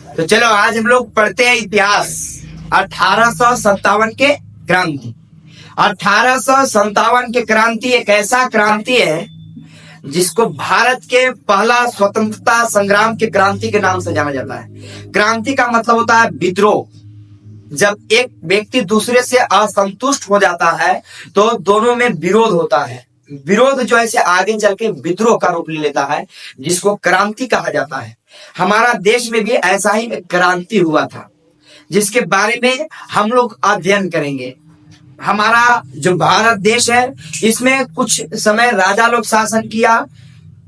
तो चलो आज हम लोग पढ़ते हैं इतिहास। 1857 के क्रांति। 1857 के क्रांति एक ऐसा क्रांति है जिसको भारत के पहला स्वतंत्रता संग्राम के क्रांति के नाम से जाना जाता है। क्रांति का मतलब होता है विद्रोह। जब एक व्यक्ति दूसरे से असंतुष्ट हो जाता है तो दोनों में विरोध होता है। विरोध जो है आगे चल के विद्रोह का रूप ले लेता है, जिसको क्रांति कहा जाता है। हमारा देश में भी ऐसा ही क्रांति हुआ था, जिसके बारे में हम लोग अध्ययन करेंगे। हमारा जो भारत देश है, इसमें कुछ समय राजा लोग शासन किया,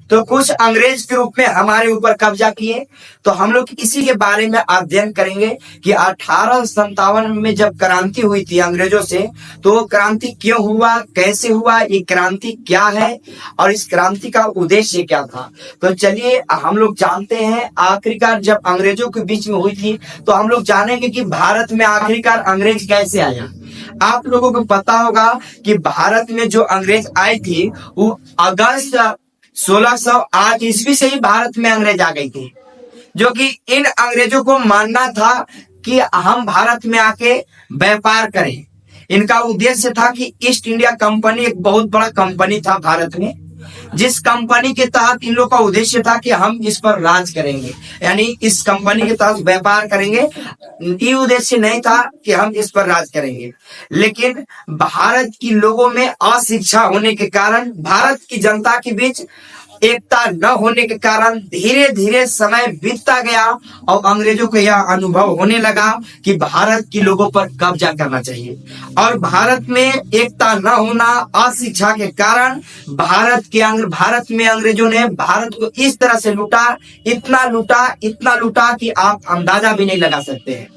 तो कुछ अंग्रेज के रूप में हमारे ऊपर कब्जा किए। तो हम लोग इसी के बारे में अध्ययन करेंगे कि 1857 में जब क्रांति हुई थी अंग्रेजों से, तो वो क्रांति क्यों हुआ, कैसे हुआ, ये क्रांति क्या है और इस क्रांति का उद्देश्य क्या था। तो चलिए हम लोग जानते हैं। आखिरकार जब अंग्रेजों के बीच में हुई थी, तो हम लोग जानेंगे कि भारत में आखिरकार अंग्रेज कैसे आया। आप लोगों को पता होगा कि भारत में जो अंग्रेज आए थे वो अगस्त 1608 ईस्वी से ही भारत में अंग्रेज आ गए थे, जो कि इन अंग्रेजों को मानना था कि हम भारत में आके व्यापार करें। इनका उद्देश्य था कि ईस्ट इंडिया कंपनी एक बहुत बड़ा कंपनी था भारत में, जिस कंपनी के तहत इन लोग का उद्देश्य था कि हम इस पर राज करेंगे, यानी इस कंपनी के तहत व्यापार करेंगे। ये उद्देश्य नहीं था कि हम इस पर राज करेंगे। लेकिन भारत की लोगों में अशिक्षा होने के कारण, भारत की जनता के बीच एकता न होने के कारण धीरे धीरे समय बीतता गया और अंग्रेजों को यह अनुभव होने लगा कि भारत के लोगों पर कब्जा करना चाहिए। और भारत में एकता न होना, अशिक्षा के कारण भारत में अंग्रेजों ने भारत को इस तरह से लूटा, इतना लूटा कि आप अंदाजा भी नहीं लगा सकते हैं।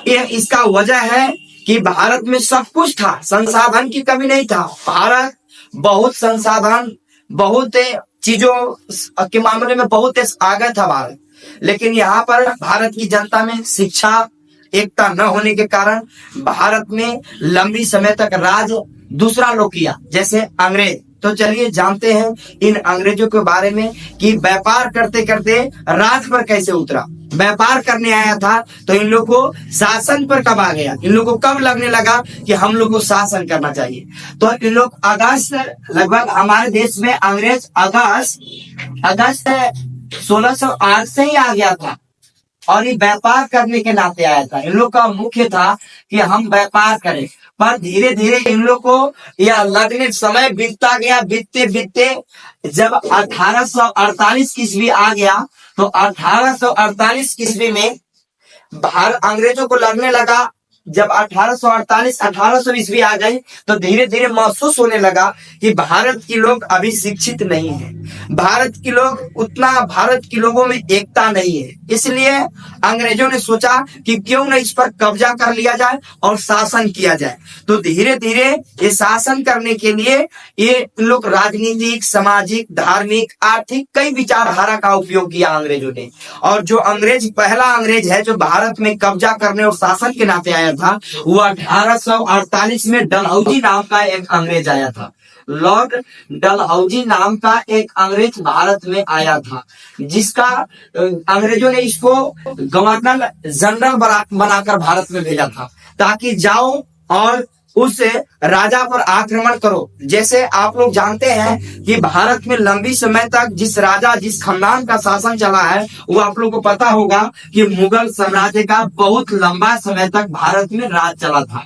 यह इसका वजह है कि भारत में सब कुछ था, संसाधन की कमी नहीं था। भारत बहुत संसाधन, बहुत चीजों के मामले में बहुत आगे था भारत। लेकिन यहाँ पर भारत की जनता में शिक्षा, एकता न होने के कारण भारत में लंबी समय तक राज दूसरा लोग किया, जैसे अंग्रेज। तो चलिए जानते हैं इन अंग्रेजों के बारे में कि व्यापार करते करते राज पर कैसे उतरा। व्यापार करने आया था तो इन लोगों को शासन पर कब आ गया, इन लोगों को कब लगने लगा कि हम लोग को शासन करना चाहिए। तो इन लोग अगस्त, लगभग हमारे देश में अंग्रेज अगस्त 1608 से ही आ गया था और ये व्यापार करने के नाते आया था। इन लोग का मुख्य था कि हम व्यापार करें, पर धीरे धीरे इन लोग को यह लगने समय बीतता गया। बीतते बीतते जब 1848 ईस्वी आ गया, तो 1848 ईस्वी में भारत अंग्रेजों को लगने लगा, जब 1800 ईस्वी आ गई, तो धीरे धीरे महसूस होने लगा कि भारत के लोग अभी शिक्षित नहीं है, भारत के लोगों में एकता नहीं है। इसलिए अंग्रेजों ने सोचा कि क्यों न इस पर कब्जा कर लिया जाए और शासन किया जाए। तो धीरे धीरे ये शासन करने के लिए ये लोग राजनीतिक, सामाजिक, धार्मिक, आर्थिक कई विचारधारा का उपयोग किया अंग्रेजों ने। और जो पहला अंग्रेज है जो भारत में कब्जा करने और शासन के नाते आया था, वो 1848 में डलहौजी नाम का एक अंग्रेज आया था। लॉर्ड डलहौजी नाम का एक अंग्रेज भारत में आया था, जिसका अंग्रेजों ने इसको गवर्नर जनरल बनाकर भारत में भेजा था, ताकि जाओ और उस राजा पर आक्रमण करो। जैसे आप लोग जानते हैं कि भारत में लंबी समय तक जिस खानदान का शासन चला है, वो आप लोग को पता होगा कि मुगल साम्राज्य का बहुत लंबा समय तक भारत में राज चला था।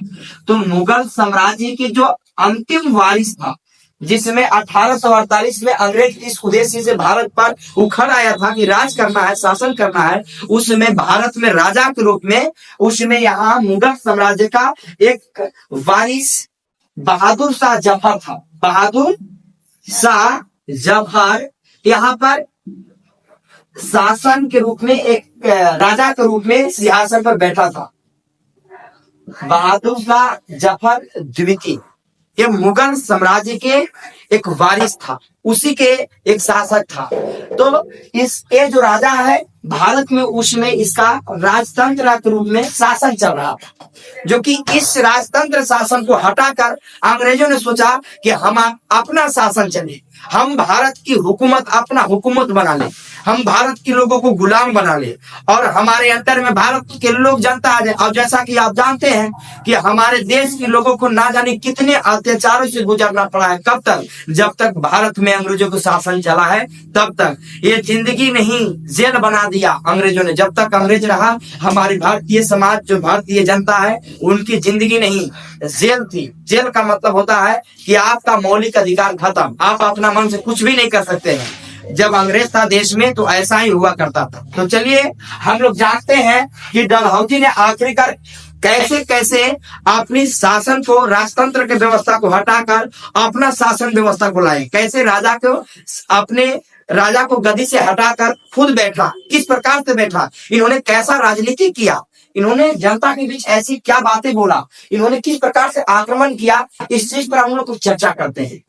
तो मुगल साम्राज्य की जो अंतिम वारिस था, जिसमें 1848 में अंग्रेज इस उद्देश्य से भारत पर उखड़ आया था कि राज करना है, शासन करना है, उसमें भारत में राजा के रूप में उसमें यहाँ मुगल साम्राज्य का एक वारिस बहादुर शाह जफर था। बहादुर शाह जफर यहाँ पर शासन के रूप में, एक राजा के रूप में सिंहासन पर बैठा था। बहादुर शाह जफर द्वितीय ये मुगल साम्राज्य के एक वारिस था, उसी के एक शासक था। तो ये जो राजा है भारत में, उसमें इसका राजतंत्र के रूप में शासन चल रहा था, जो कि इस राजतंत्र शासन को हटाकर अंग्रेजों ने सोचा कि हम अपना शासन चले, हम भारत की हुकूमत अपना हुकूमत बना ले, हम भारत के लोगों को गुलाम बना ले और हमारे अंदर में भारत के लोग जनता आ जाए। और जैसा कि आप जानते हैं कि हमारे देश के लोगों को ना जाने कितने अत्याचारों से गुजरना पड़ा है। कब तक? जब तक भारत में अंग्रेजों का शासन चला है तब तक। ये जिंदगी नहीं जेल बना दिया अंग्रेजों ने। जब तक अंग्रेज रहा हमारी भारतीय समाज जो भारतीय जनता है उनकी जिंदगी नहीं जेल थी। जेल का मतलब होता है कि आपका मौलिक अधिकार खत्म, आप अपना मन से कुछ भी नहीं कर सकते हैं। जब अंग्रेज था देश में तो ऐसा ही हुआ करता था। तो चलिए हम लोग जानते हैं कि डलहौजी ने आखिरकार कैसे कैसे अपनी शासन को, राजतंत्र की व्यवस्था को हटाकर अपना शासन व्यवस्था को लाए, कैसे राजा को, अपने राजा को गद्दी से हटाकर खुद बैठा, किस प्रकार से बैठा, इन्होंने कैसा राजनीति किया, इन्होंने जनता के बीच ऐसी क्या बातें बोला, इन्होंने किस प्रकार से आक्रमण किया, इस चीज पर हम लोग कुछ चर्चा करते हैं।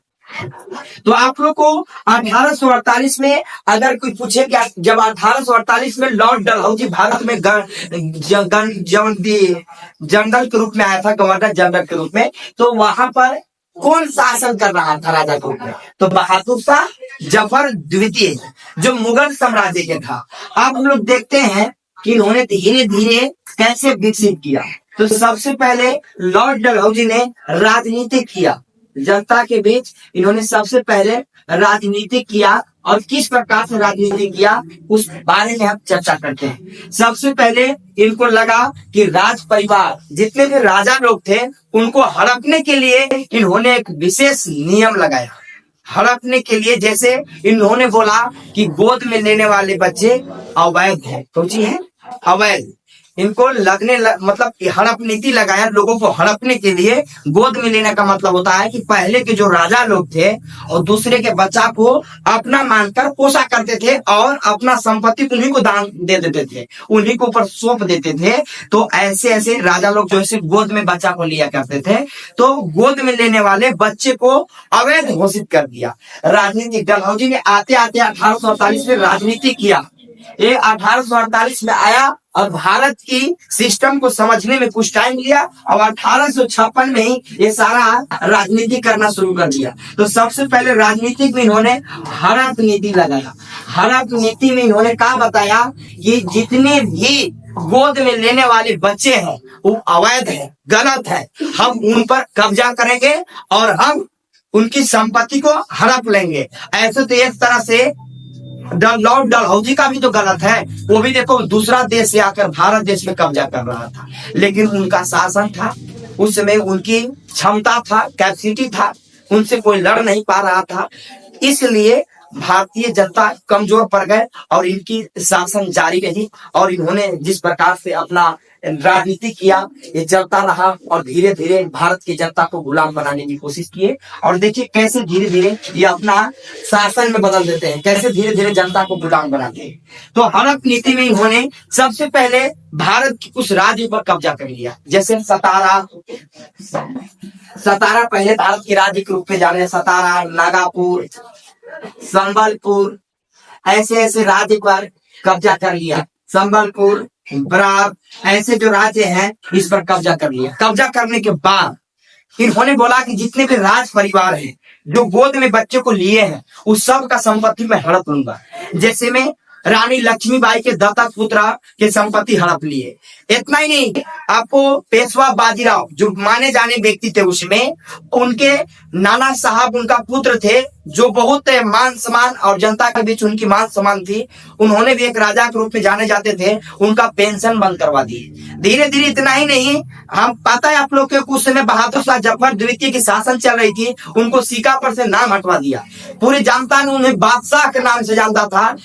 तो आप लोग को 1848 में अगर कोई पूछे कि जब 1848 में लॉर्ड डलहौजी भारत में जनरल के रूप में आया था, गवर्नर जनरल के रूप में, तो वहां पर कौन शासन कर रहा था राजा के रूप में? तो बहादुर शाह जफर द्वितीय जो मुगल साम्राज्य के था। अब हम लोग देखते हैं कि इन्होंने धीरे धीरे कैसे विकसित किया। तो सबसे पहले लॉर्ड डलहौजी ने राजनीति किया, जनता के बीच इन्होंने सबसे पहले राजनीति किया। और किस प्रकार से राजनीति किया उस बारे में हम चर्चा करते हैं। सबसे पहले इनको लगा कि राज परिवार जितने भी राजा लोग थे उनको हड़पने के लिए इन्होंने एक विशेष नियम लगाया। हड़पने के लिए जैसे इन्होंने बोला कि गोद में लेने वाले बच्चे अवैध है। तो जी है अवैध, इनको मतलब हड़प नीति लगाया लोगों को हड़पने के लिए। गोद में लेने का मतलब होता है कि पहले के जो राजा लोग थे और दूसरे के बच्चा को अपना मानकर पोसा करते थे और अपना संपत्ति उन्हीं को दान दे देते थे, उन्हीं को ऊपर सौंप देते थे। तो ऐसे ऐसे राजा लोग जो है गोद में बच्चा को लिया करते थे। तो गोद में लेने वाले बच्चे को अवैध घोषित कर दिया। राजनीति डलहौजी ने आते आते 1848 में राजनीति किया। ये 1848 में आया और भारत की सिस्टम को समझने में कुछ टाइम लिया और 1856 में ही ये सारा राजनीति करना शुरू कर दिया। तो सबसे पहले राजनीति में इन्होंने हड़प नीति लगाया। हड़प नीति में इन्होंने क्या बताया कि जितने भी गोद में लेने वाले बच्चे हैं वो अवैध है, गलत है, हम उन पर कब्जा करेंगे और हम उनकी संपत्ति को हड़प लेंगे। ऐसे तो एक तरह से लॉर्ड डलहौजी का भी तो गलत है, वो भी देखो दूसरा देश से आकर भारत देश में कब्जा कर रहा था, लेकिन उनका शासन था, उस समय उनकी क्षमता था, कैपेसिटी था, उनसे कोई लड़ नहीं पा रहा था, इसलिए भारतीय जनता कमजोर पड़ गए और इनकी शासन जारी रही। और इन्होंने जिस प्रकार से अपना राजनीति किया ये चलता रहा और धीरे धीरे भारत की जनता को गुलाम बनाने की कोशिश किए। और देखिए कैसे धीरे धीरे ये अपना शासन में बदल देते हैं, कैसे धीरे धीरे जनता को गुलाम बनाते हैं। तो हड़प नीति में इन्होंने सबसे पहले भारत की कुछ राज्य पर कब्जा कर लिया, जैसे सतारा पहले भारत के राज्य के रूप में जाने, सतारा, नागपुर, संबलपुर, ऐसे ऐसे राज्य पर कब्जा कर लिया। संबलपुर, बराब, ऐसे जो राज्य हैं इस पर कब्जा कर लिया। कब्जा करने के बाद इन्होंने बोला कि जितने भी राज परिवार हैं जो गोद में बच्चे को लिए हैं उस सब का संपत्ति मैं हड़प लूंगा। जैसे में रानी लक्ष्मीबाई के दत्तक पुत्र के संपत्ति हड़प लिए। इतना ही नहीं, आपको पेशवा बाजीराव जो माने जाने व्यक्ति थे उसमें, उनके नाना साहब उनका पुत्र थे जो बहुत मान सम्मान और जनता के बीच उनकी मान सम्मान थी, उन्होंने भी एक राजा के रूप में जाने जाते थे, उनका पेंशन बंद करवा दिए। धीरे धीरे इतना ही नहीं, हम पता है आप लोग के कुछ समय बहादुर शाह जफर द्वितीय की शासन चल रही थी, उनको सिक्का पर से नाम हटवा दिया। पूरी जनता ने उन्हें बादशाह के नाम से जानता था।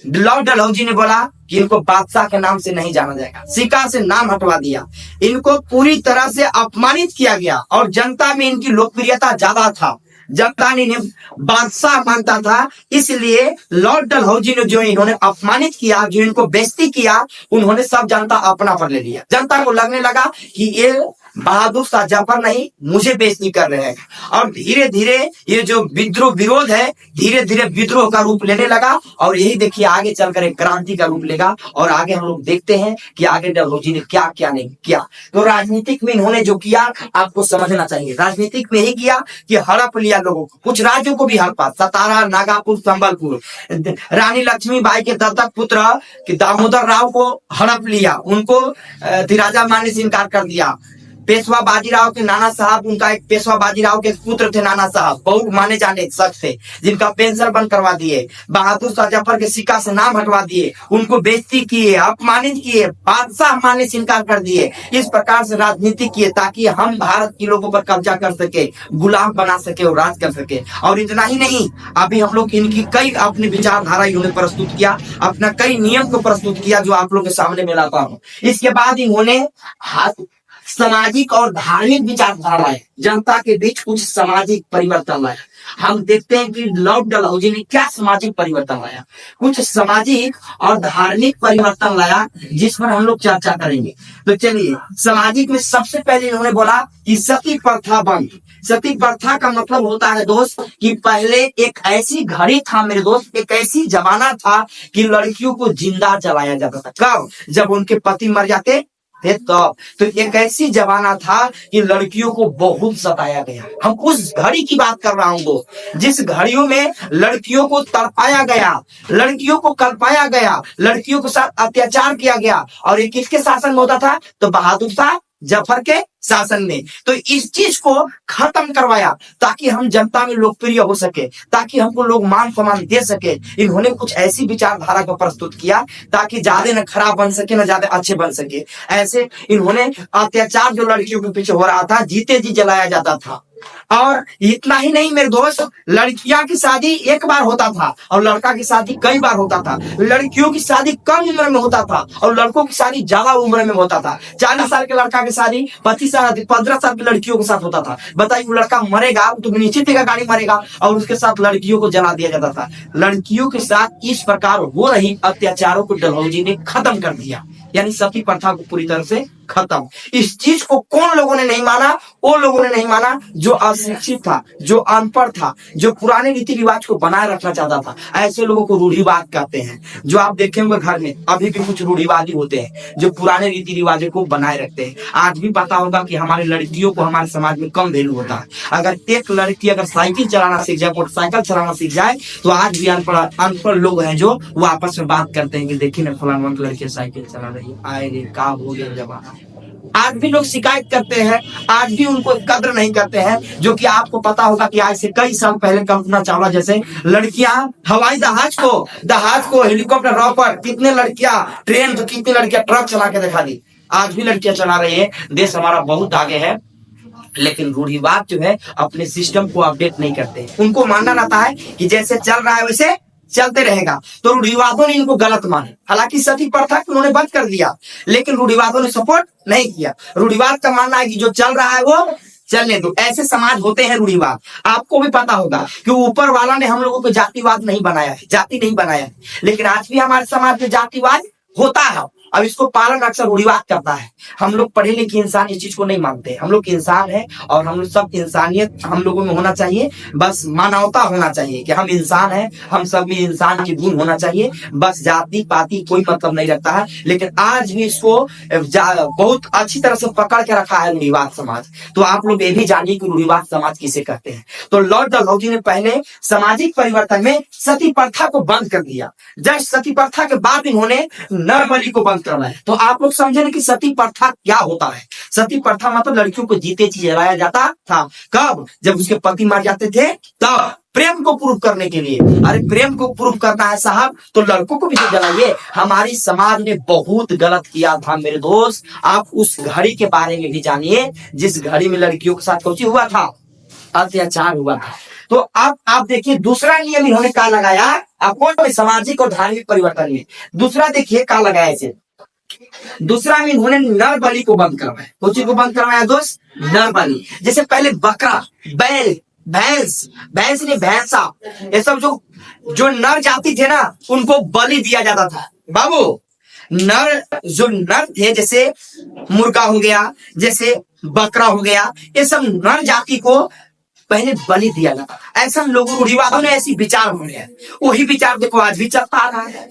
लॉर्ड डलहौजी ने बोला कि इनको बादशाह के नाम से नहीं जाना जाएगा, सिक्का से नाम हटवा दिया। इनको पूरी तरह से अपमानित किया गया और जनता में इनकी लोकप्रियता ज्यादा था, जनता ने इन्हें बादशाह मानता था। इसलिए लॉर्ड डलहौजी ने जो इन्होंने अपमानित किया, जो इनको बेइज्जती किया, उन्होंने सब जनता अपना पर ले लिया। जनता को लगने लगा कि ये बहादुर शाह जफर नहीं मुझे बेइज्जती कर रहे हैं। और धीरे धीरे ये जो विद्रोह विरोध है धीरे धीरे विद्रोह का रूप लेने लगा और यही देखिए आगे चलकर एक क्रांति का रूप लेगा। और आगे हम लोग देखते हैं कि आगे डलहौजी ने क्या क्या नहीं किया। तो राजनीतिक में इन्होंने जो किया आपको समझना चाहिए। राजनीतिक में ही किया कि हड़प लिया लोगों को, कुछ राज्यों को भी हड़पा, सतारा, नागापुर, संबलपुर। रानी लक्ष्मीबाई के दत्तक पुत्र दामोदर राव को हड़प लिया, उनको राजा मानने से इनकार कर दिया। पेशवा बाजीराव के नाना साहब, उनका एक पेशवा बाजीराव के पुत्र थे नाना साहब, बहुत माने जाने शख्स थे, जिनका पेंशन बंद करवा दिए। बहादुर शाह जफर के सिक्का से नाम हटवा दिए, उनको बेइज्जती किए, अपमानित किए, बादशाह मानने से इनकार कर दिए। इस प्रकार से राजनीति किए ताकि हम भारत के लोगों पर कब्जा कर सके, गुलाम बना सके और राज कर सके। और इतना ही नहीं, अभी हम लोग इनकी कई अपनी विचारधारा इन्होंने प्रस्तुत किया, अपना कई नियम को प्रस्तुत किया जो आप लोग के सामने में लाता हूँ। इसके बाद इन्होंने सामाजिक और धार्मिक विचारधारा लाए, जनता के बीच कुछ सामाजिक परिवर्तन लाया। हम देखते हैं कि लॉर्ड डलहौजी ने क्या सामाजिक परिवर्तन लाया, कुछ सामाजिक और धार्मिक परिवर्तन लाया जिस पर हम लोग चर्चा करेंगे। तो चलिए, सामाजिक में सबसे पहले इन्होंने बोला कि सती प्रथा बंद। सती प्रथा का मतलब होता है दोस्त कि पहले एक ऐसी घड़ी था मेरे दोस्त, एक ऐसी जमाना था कि लड़कियों को जिंदा जलाया जाता था। कब? जब उनके पति मर जाते थे तब। तो एक ऐसी जमाना था कि लड़कियों को बहुत सताया गया। हम उस घड़ी की बात कर रहा हूँ दोस्त, जिस घड़ियों में लड़कियों को तड़पाया गया, लड़कियों को कल्पाया गया, लड़कियों के साथ अत्याचार किया गया। और ये किसके शासन में होता था? तो बहादुर शाह जफर के शासन में। तो इस चीज को खत्म करवाया ताकि हम जनता में लोकप्रिय हो सके, ताकि हमको लोग मान सम्मान दे सके। इन्होंने कुछ ऐसी विचारधारा को प्रस्तुत किया ताकि ज्यादा न खराब बन सके न ज्यादा अच्छे बन सके। ऐसे इन्होंने अत्याचार जो लड़कियों के पीछे हो रहा था, जीते जी जलाया जाता था। और इतना ही नहीं मेरे दोस्त, लड़कियां की शादी एक बार होता था और लड़का की शादी कई बार होता था। लड़कियों की शादी कम उम्र में होता था और लड़कों की शादी ज्यादा उम्र में होता था। 40 साल के लड़का की शादी 25 साल 15 साल की लड़कियों के साथ होता था। बताइए, वो लड़का मरेगा तो निश्चित ही गाड़ी मरेगा और उसके साथ लड़कियों को जला दिया जाता था। लड़कियों के साथ इस प्रकार हो रही अत्याचारों को डलहौजी ने खत्म कर दिया, यानी सती प्रथा को पूरी तरह से खत्म। इस चीज को कौन लोगों ने नहीं माना? वो लोगों ने नहीं माना जो अशिक्षित था, जो अनपढ़ था, जो पुराने रीति रिवाज को बनाए रखना चाहता था। ऐसे लोगों को रूढ़िवाद कहते हैं। जो आप देखेंगे घर में अभी भी कुछ रूढ़िवादी होते हैं जो पुराने रीति रिवाजों को बनाए रखते हैं। आज भी पता होगा कि हमारी लड़कियों को हमारे समाज में कम वैल्यू होता है। अगर एक लड़की अगर साइकिल चलाना सीख जाए, मोटरसाइकिल चलाना सीख जाए, तो आज भी अनपढ़ लोग हैं जो वो आपस में बात करते हैं कि देखिए ना फलाना लड़की साइकिल चला रही है, आए रे का हो गया जमाना। आज भी लोग शिकायत करते हैं, आज भी उनको कद्र नहीं करते हैं। जो कि आपको पता होगा कि आज से कई साल पहले कल्पना चावला जैसे लड़कियां हवाई जहाज को हेलीकॉप्टर, रॉकेट, कितने लड़कियां ट्रेन तो कितनी लड़कियां ट्रक चला के दिखा दी। आज भी लड़कियां चला रही है। देश हमारा बहुत आगे है, लेकिन रूढ़िवाद जो है अपने सिस्टम को अपडेट नहीं करते। उनको मानना रहता है कि जैसे चल रहा है वैसे चलते रहेगा। तो रूढ़िवादों ने इनको गलत माने। हालांकि सती प्रथा उन्होंने बंद कर दिया, लेकिन रूढ़िवादों ने सपोर्ट नहीं किया। रूढ़िवाद का मानना है कि जो चल रहा है वो चलने दो। ऐसे समाज होते हैं रूढ़िवाद। आपको भी पता होगा कि ऊपर वाला ने हम लोगों को जातिवाद नहीं बनाया है, जाति नहीं बनाया है, लेकिन आज भी हमारे समाज में जातिवाद होता है। अब इसको पालन अक्सर रूढ़िवाद करता है। हम लोग पढ़े लिखे इंसान इस चीज को नहीं मानते। हम लोग इंसान है और हम लोग सब इंसानियत हम लोगों में होना चाहिए। बस मानवता होना चाहिए कि हम इंसान हैं, हम सब में इंसान की गुण होना चाहिए। बस जाति पाति कोई मतलब नहीं रखता है। लेकिन आज भी इसको बहुत अच्छी तरह से पकड़ के रखा है रूढ़िवाद समाज। तो आप लोग ये भी जानिए कि रूढ़िवाद समाज किसे कहते हैं। तो लॉर्ड डलहौजी ने पहले सामाजिक परिवर्तन में सती प्रथा को बंद कर दिया। जस्ट सती प्रथा के बाद इन्होंने नर बलि को करवाया। तो आप लोग समझे कि सती प्रथा क्या होता है। सती प्रथा मतलब लड़कियों को जीते जी जलाया जाता था। कब? जब उसके पति मर जाते थे तब, प्रेम को प्रूव करने के लिए। अरे प्रेम को प्रूव करना है साहब तो लड़कों को भी तो जलाइए। हमारी समाज ने बहुत गलत किया था मेरे दोस्त। आप उस घड़ी के बारे में भी जानिए जिस घड़ी में लड़कियों के साथ कुछ हुआ था, अत्याचार हुआ था। तो अब आप देखिए दूसरा नियम इन्होंने क्या लगाया आपको सामाजिक और धार्मिक परिवर्तन में। दूसरा देखिए क्या लगाया इसे। दूसरा में इन्होंने नर बलि को बंद करवाया। कौन चीज को बंद करवाया दोस्त? नर बलि। जैसे पहले बकरा, बैल, भैंस नहीं भैंसा, ये सब जो नर जाति थे ना उनको बलि दिया जाता था। बाबू जो नर थे, जैसे मुर्गा हो गया, जैसे बकरा हो गया, ये सब नर जाति को पहले बलि दिया जाता था। ऐसा लोगों रूढ़िवादियों ने ऐसी विचार बनाए हैं। वही विचार देखो आज भी चलता आ रहा है।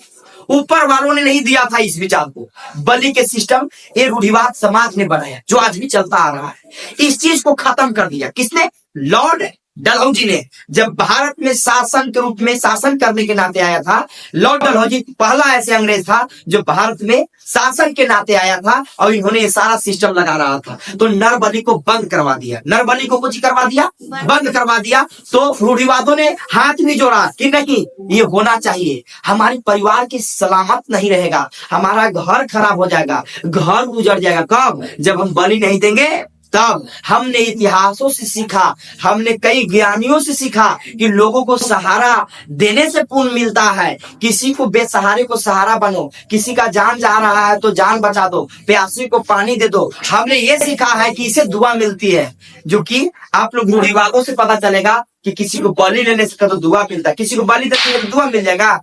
ऊपर वालों ने नहीं दिया था इस विचार को, बलि के सिस्टम ये रूढ़िवाद समाज ने बनाया, जो आज भी चलता आ रहा है। इस चीज को खत्म कर दिया किसने? लॉर्ड डलहौजी ने। जब भारत में शासन के रूप में शासन करने के नाते आया था, लॉर्ड डलहौजी पहला ऐसे अंग्रेज था जो भारत में शासन के नाते आया था, और इन्होंने ये सारा सिस्टम लगा रहा था। तो नर बलि को बंद करवा दिया। नर बलि को कुछ करवा दिया, बंद करवा दिया। तो रूढ़िवादियों ने हाथ नहीं जोड़ा कि नहीं, ये होना चाहिए। हमारे परिवार की सलामत नहीं रहेगा, हमारा घर खराब हो जाएगा, घर गुजर जाएगा। कब? जब हम बलि नहीं देंगे। तब हमने इतिहासों से सीखा, हमने कई ज्ञानियों से सीखा कि लोगों को सहारा देने से पुण्य मिलता है। किसी को बेसहारे को सहारा बनो, किसी का जान जा रहा है तो जान बचा दो, प्यासे को पानी दे दो। हमने ये सीखा है कि इसे दुआ मिलती है, जो कि आप लोग रूढ़िवादों से पता चलेगा कि किसी को बलि लेने से तो दुआ मिलता है, किसी को बलि देने से तो दुआ मिल जाएगा।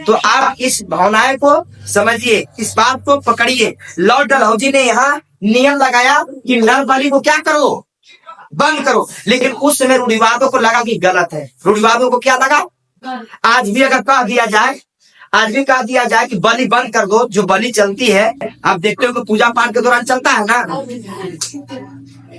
तो आप इस भावनाएं को समझिए, इस बात को पकड़िए। लॉर्ड डलहौजी ने यहाँ नियम लगाया कि नर बलि को क्या करो, बंद करो। लेकिन उस समय रूढ़िवादियों को लगा कि गलत है। रूढ़िवादियों को क्या लगा? आज भी अगर कह दिया जाए, आज भी कह दिया जाए कि बलि बंद कर दो, जो बलि चलती है, आप देखते हो कि पूजा पाठ के दौरान चलता है ना,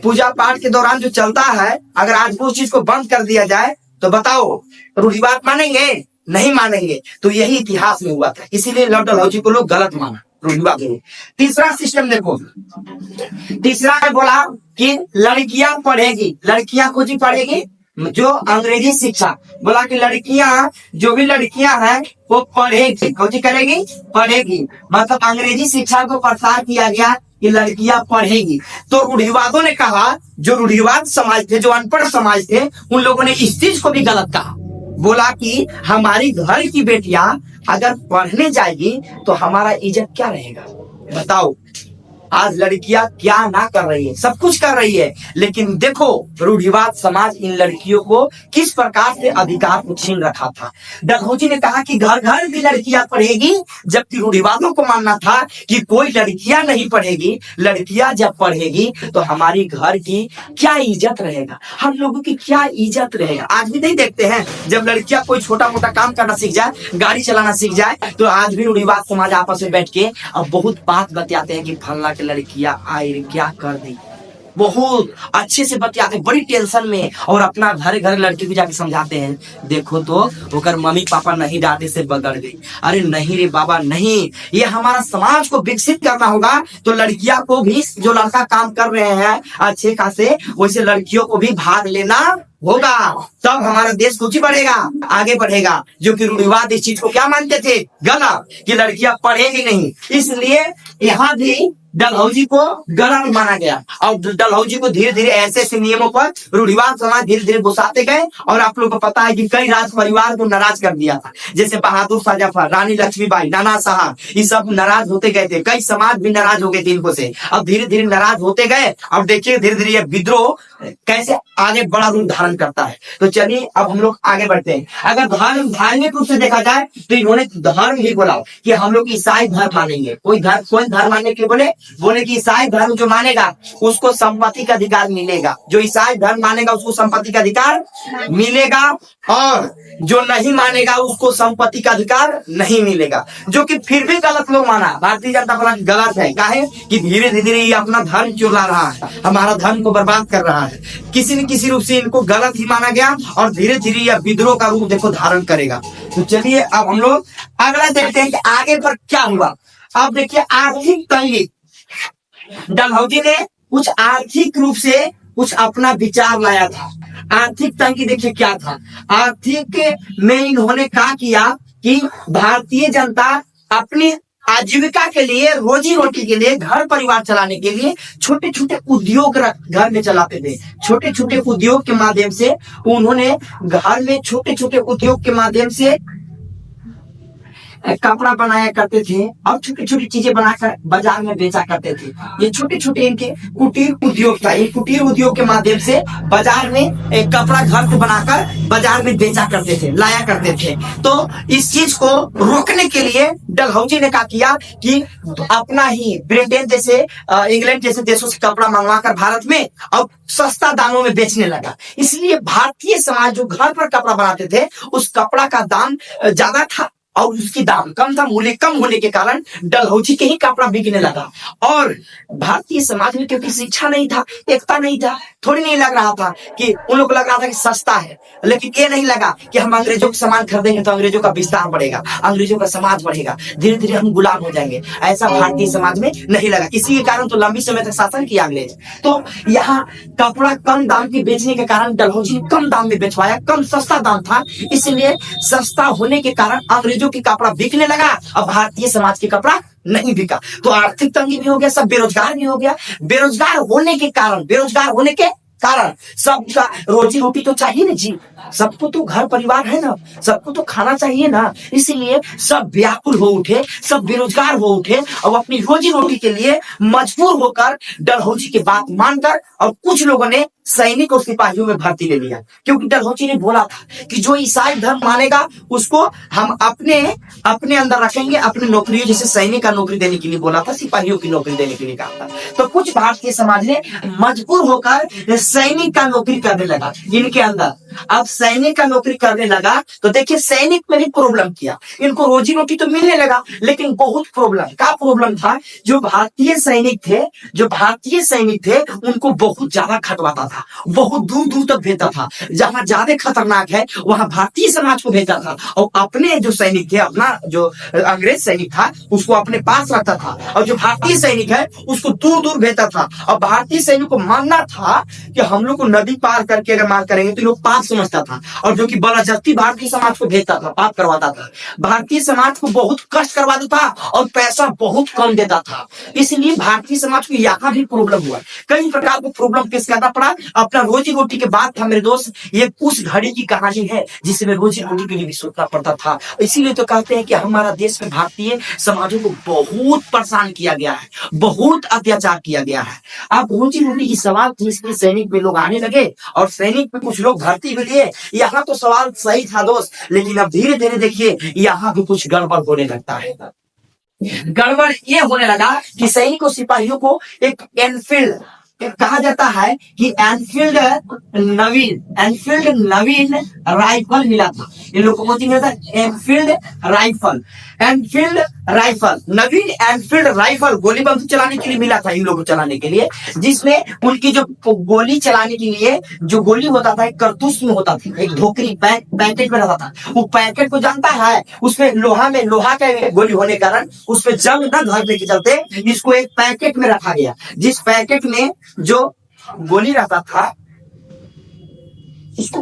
पूजा पाठ के दौरान जो चलता है, अगर आज भी उस चीज को बंद कर दिया जाए तो बताओ रूढ़िवाद मानेंगे? नहीं मानेंगे। तो यही इतिहास में हुआ था, इसीलिए लॉर्ड डलहौजी को लोग गलत माना, रूढ़िवाद। तीसरा सिस्टम देखो, तीसरा है बोला कि लड़कियां पढ़ेगी, लड़कियां कुछ ही पढ़ेगी, जो अंग्रेजी शिक्षा। बोला कि लड़कियां, जो भी लड़कियां हैं वो पढ़ेगी, कुछ करेगी, पढ़ेगी। मतलब अंग्रेजी शिक्षा को प्रसार किया गया कि लड़कियां पढ़ेगी। तो रूढ़िवादियों ने कहा, जो रूढ़िवाद समाज थे, जो अनपढ़ समाज थे, उन लोगों ने इस चीज को भी गलत कहा। बोला कि हमारी घर की बेटियां अगर पढ़ने जाएगी तो हमारा इज्जत क्या रहेगा? बताओ, आज लड़कियां क्या ना कर रही है, सब कुछ कर रही है, लेकिन देखो रूढ़िवाद समाज इन लड़कियों को किस प्रकार से अधिकार को छीन रखा था। डलहौजी ने कहा कि घर घर भी लड़कियां पढ़ेगी, जबकि रूढ़िवादों को मानना था कि कोई लड़कियां नहीं पढ़ेगी। लड़कियां जब पढ़ेगी तो हमारी घर की क्या इज्जत रहेगा, हम लोगों की क्या इज्जत रहेगा। आज भी नहीं देखते हैं, जब लड़कियां कोई छोटा मोटा काम करना सीख जाए, गाड़ी चलाना सीख जाए, तो आज भी रूढ़िवाद समाज आपस में बैठ के अब बहुत बात बतियाते हैं कि फलना लड़कियां आई क्या कर दी, बहुत अच्छे से बतियाते, बड़ी टेंशन में, और अपना घर घर लड़की को जाके समझाते हैं। देखो तो ओकर मम्मी पापा नहीं डांटे से बगड़ गई। अरे नहीं रे बाबा नहीं, ये हमारा समाज को विकसित करना होगा। तो लड़कियां को भी, जो लड़का काम कर रहे हैं अच्छे खासे, वैसे लड़कियों को भी भाग लेना होगा, तब हमारा देश कुछ ही बढ़ेगा, आगे बढ़ेगा। जो कि रूढ़िवाद इस चीज को क्या मानते थे? गलत, कि लड़कियां पढ़ेंगी नहीं। इसलिए यहाँ भी डलहौजी को गलत माना गया, और डलहौजी को धीरे धीरे ऐसे ऐसे नियमों पर रूढ़िवाद समाज धीरे धीरे घुसाते गए। और आप लोगों को पता है कि कई राज परिवार को नाराज कर दिया था, जैसे बहादुर शाह जफर, रानी लक्ष्मीबाई, नाना साहब, ये सब नाराज होते गए थे। कई समाज भी नाराज हो गए थे इनको से। अब धीरे धीरे नाराज होते गए, अब देखिए धीरे धीरे ये विद्रोह कैसे आगे बड़ा रूप धारण करता है। तो चलिए अब हम लोग आगे बढ़ते हैं। अगर धर्म धार्मिक रूप से देखा जाए तो इन्होंने धर्म ही बोला कि हम लोग ईसाई धर्म मानेंगे। कोई धर्म मानने के बोले कि ईसाई धर्म जो मानेगा उसको संपत्ति का अधिकार मिलेगा, जो ईसाई धर्म मानेगा उसको संपत्ति का अधिकार मिलेगा, और जो नहीं मानेगा उसको संपत्ति का अधिकार नहीं मिलेगा। जो कि फिर भी गलत लोग माना, भारतीय जनता पार्टी गलत है। काहे कि धीरे धीरे ये अपना धर्म चुरा रहा है, हमारा धर्म को बर्बाद कर रहा है। किसी न किसी रूप से इनको गलत ही माना गया, और धीरे धीरे यह विद्रोह का रूप देखो धारण करेगा। तो चलिए अब हम लोग अगला देखते हैं कि आगे पर क्या हुआ। अब देखिए आर्थिक तंगी, डलहौजी ने कुछ आर्थिक रूप से कुछ अपना विचार लाया था। आर्थिक तंगी देखिए क्या था। आर्थिक में इन्होंने क्या किया कि भारतीय जनता अपनी आजीविका के लिए, रोजी रोटी के लिए, घर परिवार चलाने के लिए छोटे छोटे उद्योग घर में चलाते थे। छोटे छोटे उद्योग के माध्यम से उन्होंने घर में छोटे छोटे उद्योग के माध्यम से कपड़ा बनाया करते थे और छोटी छोटी चीजें बनाकर बाजार में बेचा करते थे। ये छोटे छोटे इनके कुटीर उद्योग था। ये कुटीर उद्योग के माध्यम से बाजार में एक कपड़ा घर से बनाकर बाजार में बेचा करते थे, लाया करते थे। तो इस चीज को रोकने के लिए डलहौजी ने क्या किया कि अपना ही ब्रिटेन जैसे इंग्लैंड जैसे देशों से कपड़ा मंगवा कर भारत में और सस्ता दामों में बेचने लगा। इसलिए भारतीय समाज जो घर पर कपड़ा बनाते थे उस कपड़ा का दाम ज्यादा था और उसकी दाम कम था। मूल्य कम होने के कारण डलहौजी के ही कपड़ा बिकने लगा। और भारतीय समाज में क्योंकि शिक्षा नहीं था, एकता नहीं था, थोड़ी नहीं लग रहा था कि उन लोग को लग रहा था कि सस्ता है, लेकिन ये नहीं लगा कि हम अंग्रेजों का सामान खरीदेंगे तो अंग्रेजों का विस्तार बढ़ेगा, अंग्रेजों का समाज बढ़ेगा, धीरे धीरे हम गुलाम हो जाएंगे। ऐसा भारतीय समाज में नहीं लगा। इसी के कारण तो लंबी समय तक शासन किया अंग्रेज। तो यहाँ कपड़ा कम दाम के बेचने के कारण डलहौजी ने कम दाम में बेचवाया, कम सस्ता दाम था, इसलिए सस्ता होने के कारण अंग्रेजों की कपड़ा बिकने लगा और भारतीय समाज के कपड़ा नहीं बिका। तो आर्थिक तंगी भी हो गया, सब बेरोजगार भी हो गया। बेरोजगार होने के कारण सबका रोजी रोटी तो चाहिए ना जी, सबको तो घर परिवार है ना, सबको तो खाना चाहिए ना। इसलिए सब व्याकुल हो उठे, सब बेरोजगार हो उठे और अपनी रोजी रोटी के लिए मजबूर होकर डलहौजी की बात मानकर और कुछ लोगों ने सैनिक और सिपाहियों में भर्ती ले लिया। क्योंकि डलहौजी ने बोला था कि जो ईसाई धर्म मानेगा उसको हम अपने अंदर रखेंगे, अपनी नौकरियों जैसे सैनिक का नौकरी देने के लिए बोला था, सिपाहियों की नौकरी देने के लिए कहा था। तो कुछ भारतीय समाज ने मजबूर होकर सैनिक का नौकरी करने लगा इनके अंदर। अब सैनिक का नौकरी करने लगा तो देखिए सैनिक में भी प्रॉब्लम किया। इनको रोजी रोटी तो मिलने लगा लेकिन बहुत प्रॉब्लम था। जो भारतीय सैनिक थे उनको बहुत ज्यादा खटवाता था, बहुत दूर दूर तक भेजता था। जहां ज्यादा खतरनाक है वहां भारतीय समाज को भेजता था और अपने जो सैनिक थे, अपना जो अंग्रेज सैनिक था उसको अपने पास रखता था और जो भारतीय सैनिक है उसको दूर दूर भेजता था। और भारतीय सैनिक को मानना था कि हम लोग को नदी पार करके अगर मार करेंगे तो लोग पाप समझता था और जो कि बलाजब्ती भारतीय समाज को भेजता था, पाप करवाता था, भारतीय समाज को बहुत कष्ट करवाता था और पैसा बहुत कम देता था। इसलिए भारतीय समाज को यहाँ भी प्रॉब्लम हुआ, कई प्रकार को प्रॉब्लम फेस करना पड़ा। अपना रोजी रोटी के बाद था मेरे दोस्त, ये उस घड़ी की कहानी है जिसमें रोजी रोटी के लिए भी सोचना पड़ता था। इसीलिए तो कहते हैं कि हमारा देश में भारतीय समाजों को बहुत परेशान किया गया है, बहुत अत्याचार किया गया है। अब रोजी रोटी की सवाल थी, इसलिए सैनिक में लोग आने लगे और सैनिक में कुछ लोग भर्ती भी लिए। यहाँ तो सवाल सही था दोस्त, लेकिन अब धीरे धीरे देखिए यहाँ भी कुछ गड़बड़ होने लगता है। गड़बड़ ये होने लगा कि सैनिक और सिपाहियों को एक एनफील्ड कहा जाता है कि एनफील्ड नवीन राइफल मिला था। इन लोगों को मिला था एनफील्ड राइफल, नवीन एनफील्ड राइफल गोली बंदूक चलाने के लिए मिला था इन लोगों को चलाने के लिए, जिसमें उनकी जो गोली चलाने के लिए जो गोली होता था एक कारतूस में होता था, एक ढोकरी पैकेट में रहता था। वो पैकेट को जानता है, उसमें लोहा का गोली होने के कारण उसमें जंग न धरने के चलते इसको एक पैकेट में रखा गया। जिस पैकेट में जो गोली रहता था उसको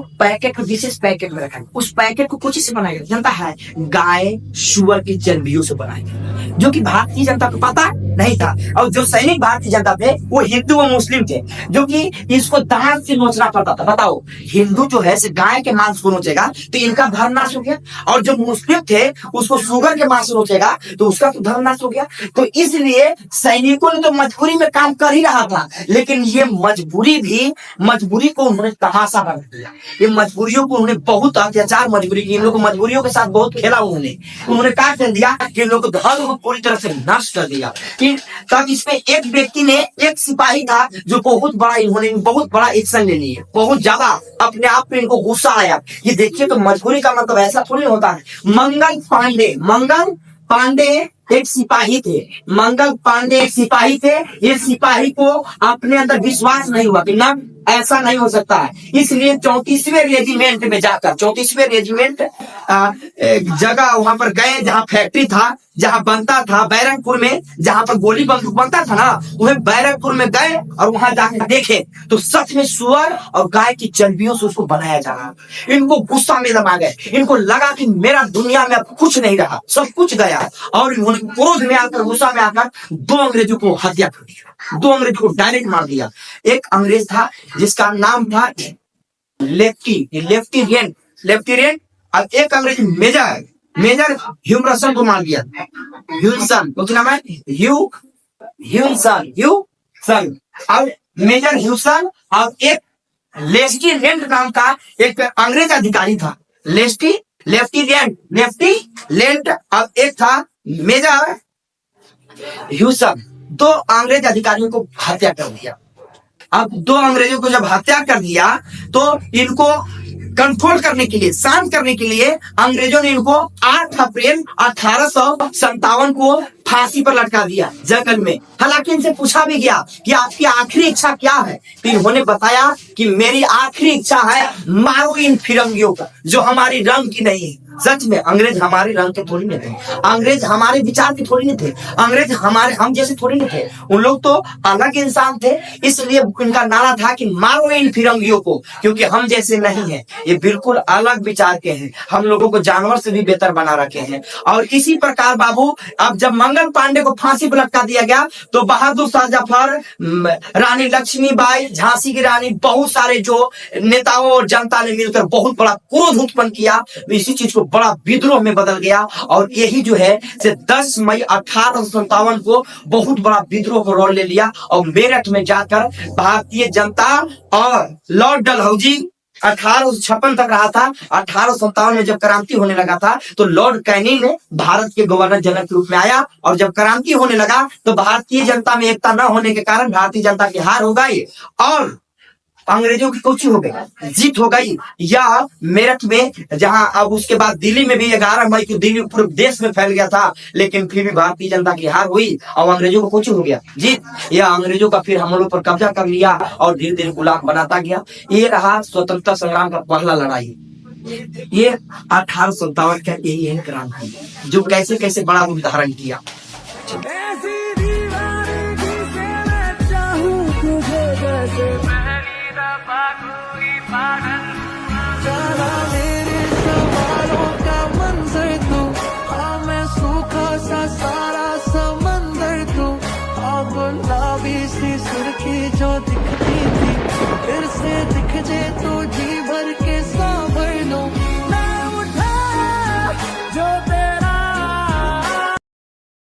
विशेष पैकेट में रखा। उस पैकेट को कुछ से बनाया गया जनता है, गाय सुअर की चर्बियों से बनाया गया, जो कि भारतीय जनता को पता नहीं था। और जो सैनिक भारतीय जनता थे वो हिंदू और मुस्लिम थे, जो कि इसको दांत से नोचना पड़ता था। बताओ, हिंदू जो है गाय के मांस को नोचेगा तो इनका धर्म नाश हो गया, और जो मुस्लिम थे उसको सुअर के मांस नोचेगा तो उसका तो धर्म नाश हो गया। तो इसलिए सैनिकों ने तो मजबूरी में काम कर ही रहा था, लेकिन ये मजबूरी को उन्होंने तमाशा बना दिया। ये मजबूरियों को उन्होंने बहुत अत्याचार मजबूरी की, इन लोगों को मजबूरियों के साथ बहुत खेला। उन्होंने क्या कर दिया कि इन लोगों को धर्म को पूरी तरह से नष्ट कर दिया। तब इसमें एक व्यक्ति ने, एक सिपाही था जो बहुत बड़ा एक्शन ले लिया, बहुत ज्यादा अपने आप में इनको गुस्सा आया। ये देखिए तो मजबूरी का मतलब ऐसा थोड़ी होता है। मंगल पांडे एक सिपाही थे, ये सिपाही को अपने अंदर विश्वास नहीं हुआ कि ना ऐसा नहीं हो सकता है। इसलिए 34वें रेजिमेंट में जाकर 34वें रेजिमेंट जगह वहां पर गए जहां फैक्ट्री था, जहां बनता था बैरकपुर में, जहां पर गोली बंदूक बनता था ना, वह बैरकपुर में गए और वहां जाकर देखे तो सच में सुअर और गाय की चर्बियों से उसको बनाया जा रहा। इनको गुस्सा में दबा गए, इनको लगा कि मेरा दुनिया में अब कुछ नहीं रहा, सब कुछ गया। और इन्होंने क्रोध में आकर, गुस्सा में आकर 2 अंग्रेजों को हत्या कर दिया, 2 अंग्रेजों को डायरेक्ट मार दिया। एक अंग्रेज था जिसका नाम था लेफ्टिनेंट, और एक अंग्रेज मेजर ह्यूमरसन को मार दिया। ह्यूसन, वो क्या नाम है? ह्यूसन। और मेजर ह्यूसन और एक लेस्टी लेंट नाम का एक अंग्रेज अधिकारी था। लेफ्टी लेंट और एक था मेजर ह्यूसन। दो अंग्रेज अधिकारियों को हत्या कर दिया। अब दो अंग्रेजों को जब हत्या कर दिया तो इनको कंट्रोल करने के लिए, शांत करने के लिए अंग्रेजों ने इनको 8 अप्रैल 1857 को फांसी पर लटका दिया जंगल में। हालांकि इनसे पूछा भी गया कि आपकी आखिरी इच्छा क्या है, तो इन्होंने बताया कि मेरी आखिरी इच्छा है मारो इन फिरंगियों का जो हमारी रंग की नहीं है। सच में अंग्रेज हमारे रंग के थोड़ी नहीं थे, अंग्रेज हमारे विचार के थोड़ी नहीं थे, अंग्रेज हम जैसे थोड़ी नहीं थे। उन लोग तो अलग इंसान थे, इसलिए उनका नारा था कि मारो इन फिरंगियों को, क्योंकि हम जैसे नहीं है, ये बिल्कुल अलग विचार के हैं, हम लोगों को जानवर से भी बेहतर बना रखे हैं। और इसी प्रकार बाबू अब जब मंगल पांडे को फांसी पर लटका दिया गया तो बहादुर शाह जफर, रानी लक्ष्मीबाई, झांसी की रानी, बहुत सारे जो नेताओं और जनता ने मिलकर बहुत बड़ा क्रोध उत्पन्न किया। इसी चीज को बड़ा विद्रोह में बदल गया और यही जो है से 10 मई 1857 को बहुत बड़ा विद्रोह को रोल ले लिया और मेरठ में जाकर भारतीय जनता और लॉर्ड डलहौजी 1856 तक रहा था। 1857 में जब क्रांति होने लगा था तो लॉर्ड कैनिंग ने भारत के गवर्नर जनरल के रूप में आया और जब क्रांति होने लगा तो भारतीय जनता में एकता न होने के कारण भारतीय जनता की हार हो गई और अंग्रेजों की कुछ हो गई, जीत हो गई। या मेरठ में जहां अब उसके बाद दिल्ली में भी 11 मई को दिल्ली पूरे देश में फैल गया था, लेकिन फिर भी भारतीय जनता की हार हुई और अंग्रेजों को कुछ हो गया जीत। या अंग्रेजों का फिर हम लोग पर कब्जा कर लिया और धीरे धीरे गुलाम बनाता गया। ये रहा स्वतंत्रता संग्राम का पहला लड़ाई। ये 1857 का यही है क्रांति जो कैसे कैसे बड़ा रूप धारण किया। चला मेरे सवालों का मंजर तू, हाँ मैं सूखा सा सारा समंदर तू, और गुलाबी सी सुर्खी जो दिखती थी फिर से